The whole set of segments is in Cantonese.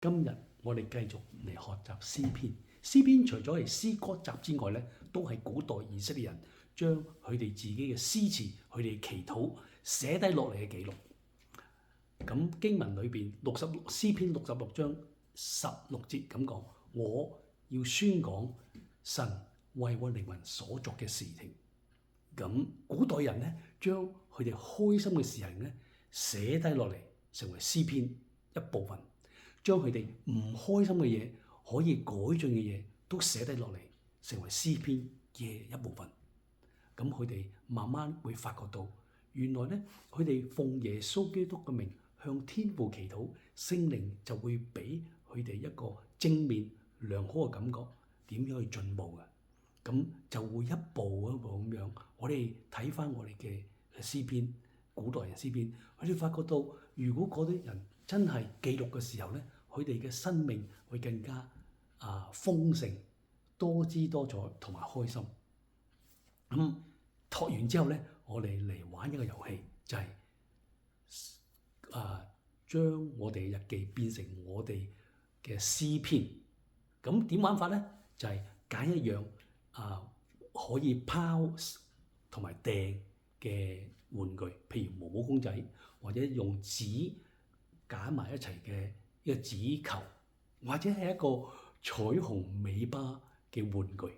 今日我哋繼續嚟學習詩篇。詩篇除咗係詩歌集之外咧，都係古代以色列人將佢哋自己嘅詩詞、佢哋嘅祈禱寫低落嚟嘅記錄。咁經文裏邊詩篇66章16節咁講：我要宣講神為我靈魂所作嘅事情。咁古代人咧，將佢哋開心嘅事情咧寫低落嚟，成為詩篇一部分。將佢哋唔開心嘅嘢、可以改進嘅嘢都寫低落嚟，成為詩篇嘅一部分。咁佢哋慢慢會發覺到，原來咧佢哋奉耶穌基督嘅名向天父祈禱，聖靈就會俾佢哋一個正面良好嘅感覺，點樣去進步嘅。咁就會一步一步咁樣。我哋睇翻我哋嘅詩篇，古代人詩篇，佢哋發覺到，如果嗰啲人真係記錄嘅時候咧，佢哋嘅生命會更加豐盛、多姿多彩同埋開心。咁學完之後咧，我哋嚟玩一個遊戲，就係將我哋嘅日記變成我哋嘅詩篇。咁點玩法咧？就係揀一樣可以拋同埋掟嘅玩具，譬如毛毛公仔，或者用紙揀埋一齊嘅一個紙球，或者係一個彩虹尾巴嘅玩具。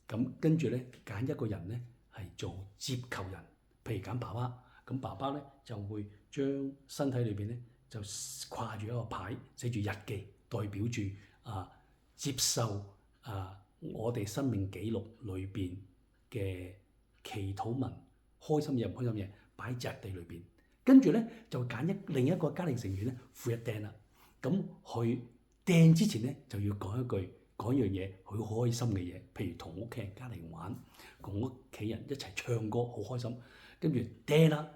咁跟住咧，揀一個人咧係做接球人，譬如揀爸爸。咁爸爸咧就會將身體裏邊咧就掛住一個牌，寫住日記，代表住接受我哋生命記錄裏邊嘅祈禱文，開心嘢唔開心嘢擺喺日記裏邊。跟住咧就揀另一個家庭成員咧負一掟啦。咁佢掟之前咧就要講一樣嘢，佢好開心嘅嘢，譬如同屋企人家庭玩，同屋企人一齊唱歌，好開心。跟住掟啦，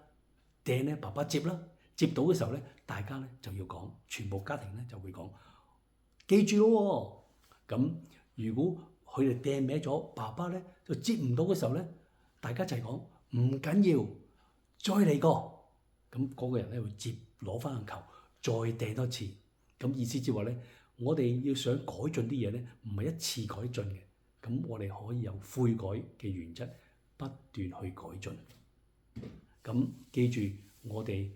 掟咧爸爸接啦，接到嘅時候咧，大家咧就要講，全部家庭咧就會講，記住咯喎。咁如果佢哋掟歪咗，爸爸咧就接唔到嘅時候咧，大家一齊講唔緊要，再嚟過。咁嗰個人咧會接攞翻個球，再掟多次。咁意思即係話咧，我哋要想改進啲嘢咧，唔係一次改進嘅。咁我哋可以有悔改嘅原則，不斷去改進。咁記住，我哋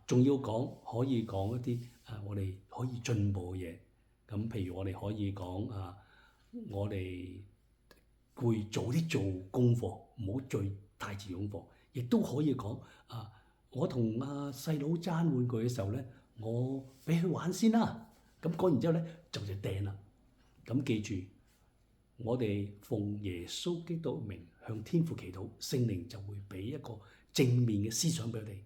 仲要可以講一啲我哋可以進步嘅嘢。咁譬如我哋可以講我哋會早啲做功課，唔好做太遲功課。亦都可以講我同細佬爭玩具嘅時候咧，我俾佢玩先啦。咁講完之後咧，就掟啦。咁記住，我哋奉耶穌基督名向天父祈禱，聖靈就會俾一個正面嘅思想俾我哋，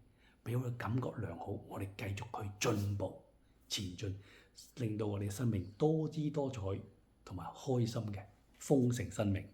俾我哋感覺良好。我哋繼續去進步前進，令到我哋嘅生命多姿多彩同埋開心嘅豐盛生命。